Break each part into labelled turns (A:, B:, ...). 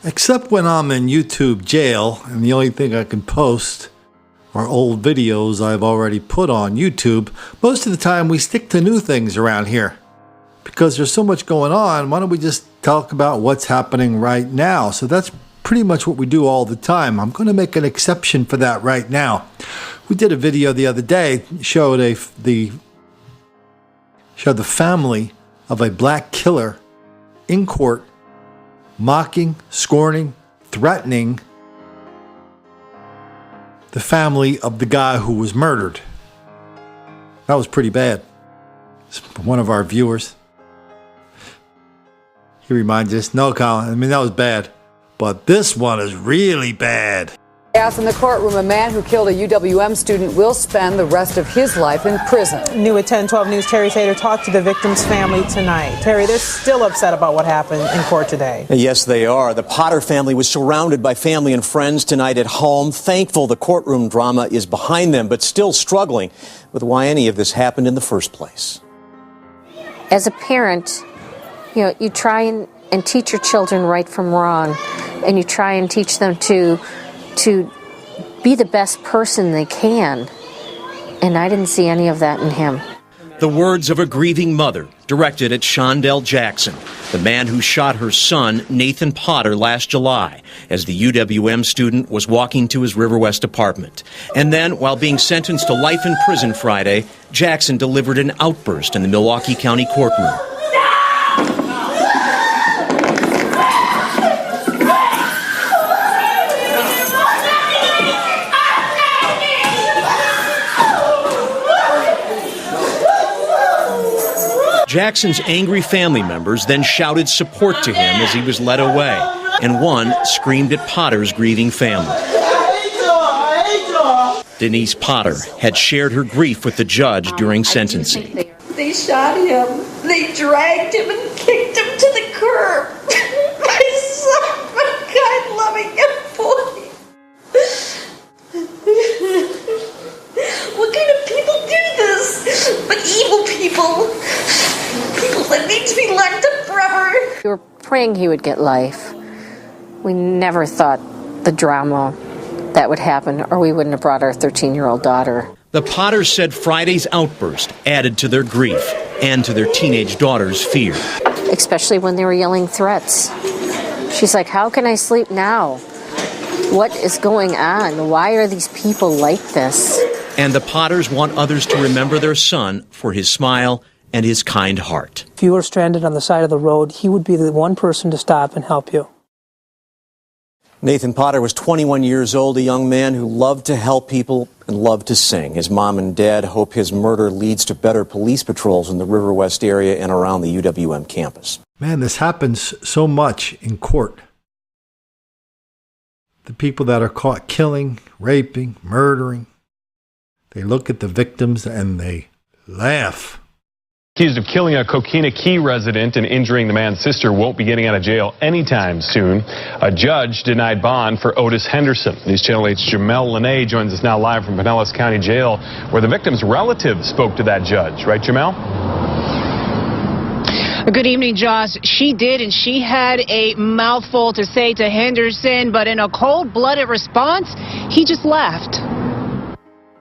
A: Except when I'm in YouTube jail and the only thing I can post are old videos I've already put on YouTube. Most of the time we stick to new things around here. Because there's so much going on, why don't we just talk about what's happening right now? So that's pretty much what we do all the time. I'm going to make an exception for that right now. We did a video the other day, showed the family of a black killer in court, mocking, scorning, threatening the family of the guy who was murdered. That was pretty bad. It's one of our viewers. He reminds us, no, Colin, that was bad. But this one is really bad.
B: Chaos in the courtroom. A man who killed a UWM student will spend the rest of his life in prison.
C: New at 10/12 News, Terry Sater talked to the victim's family tonight. Terry, they're still upset about what happened in court today.
D: Yes, they are. The Potter family was surrounded by family and friends tonight at home. Thankful the courtroom drama is behind them, but still struggling with why any of this happened in the first place.
E: As a parent, you try and teach your children right from wrong, and you try and teach them to be the best person they can. And I didn't see any of that in him.
D: The words of a grieving mother directed at Shondell Jackson, the man who shot her son, Nathan Potter, last July as the UWM student was walking to his River West apartment. And then, while being sentenced to life in prison Friday, Jackson delivered an outburst in the Milwaukee County courtroom. Jackson's angry family members then shouted support to him as he was led away, and one screamed at Potter's grieving family. Denise Potter had shared her grief with the judge during sentencing.
F: They shot him, they dragged him and kicked him to the curb. My son, my kind, loving boy. What kind of people do this? But evil people. People that need to be locked up forever.
E: We were praying he would get life. We never thought the drama that would happen, or we wouldn't have brought our 13-year-old daughter.
D: The Potters said Friday's outburst added to their grief and to their teenage daughter's fear.
E: Especially when they were yelling threats. She's like, how can I sleep now? What is going on? Why are these people like this?
D: And the Potters want others to remember their son for his smile and his kind heart.
C: If you were stranded on the side of the road, he would be the one person to stop and help you.
D: Nathan Potter was 21 years old, a young man who loved to help people and loved to sing. His mom and dad hope his murder leads to better police patrols in the River West area and around the UWM campus.
A: Man, this happens so much in court. The people that are caught killing, raping, murdering, they look at the victims and they laugh.
G: Accused of killing a Coquina Key resident and injuring the man's sister won't be getting out of jail anytime soon. A judge denied bond for Otis Henderson. News Channel 8's Jamel Lene joins us now live from Pinellas County Jail, where the victim's relative spoke to that judge. Right, Jamel?
H: Good evening, Josh. She did, and she had a mouthful to say to Henderson, but in a cold-blooded response, he just laughed.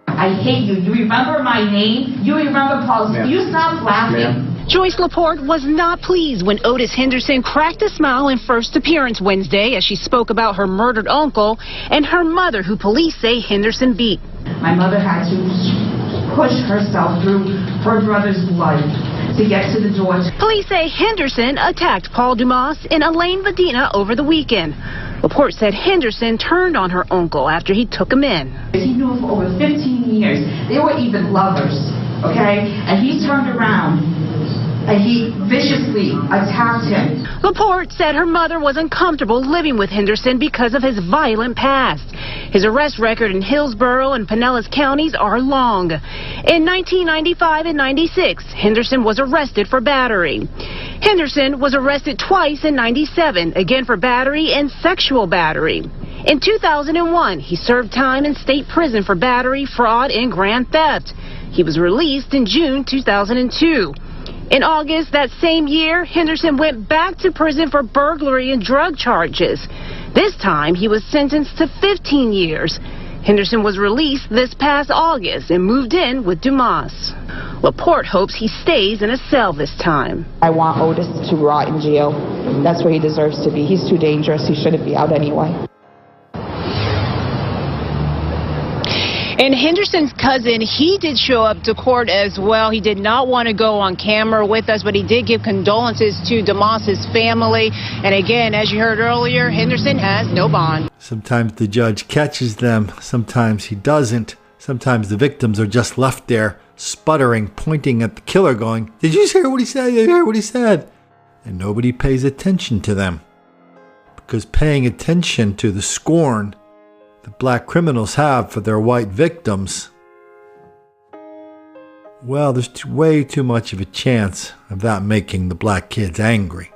I: I hate you. You remember my name? You remember Paul? You stop laughing.
H: Joyce Laporte was not pleased when Otis Henderson cracked a smile in first appearance Wednesday as she spoke about her murdered uncle and her mother, who police say Henderson beat.
I: My mother had to push herself through her brother's blood to get to the door.
H: Police say Henderson attacked Paul Dumas in Elaine Medina over the weekend. Laporte said Henderson turned on her uncle after he took him in.
I: He knew him for over 15 years. They were even lovers, okay? And he turned around and he viciously attacked him.
H: Laporte said her mother was uncomfortable living with Henderson because of his violent past. His arrest record in Hillsborough and Pinellas counties are long. In 1995 and 96, Henderson was arrested for battery. Henderson was arrested twice in 97, again for battery and sexual battery. In 2001, he served time in state prison for battery, fraud, and grand theft. He was released in June 2002. In August that same year, Henderson went back to prison for burglary and drug charges. This time, he was sentenced to 15 years. Henderson was released this past August and moved in with Dumas. Laporte hopes he stays in a cell this time.
J: I want Otis to rot in jail. That's where he deserves to be. He's too dangerous. He shouldn't be out anyway.
K: And Henderson's cousin, he did show up to court as well. He did not want to go on camera with us, but he did give condolences to Dumas's family. And again, as you heard earlier, Henderson has no bond.
A: Sometimes the judge catches them, sometimes he doesn't. Sometimes the victims are just left there, sputtering, pointing at the killer, going, "Did you hear what he said? Did you hear what he said?" And nobody pays attention to them. Because paying attention to the scorn the black criminals have for their white victims, well, there's way too much of a chance of that making the black kids angry.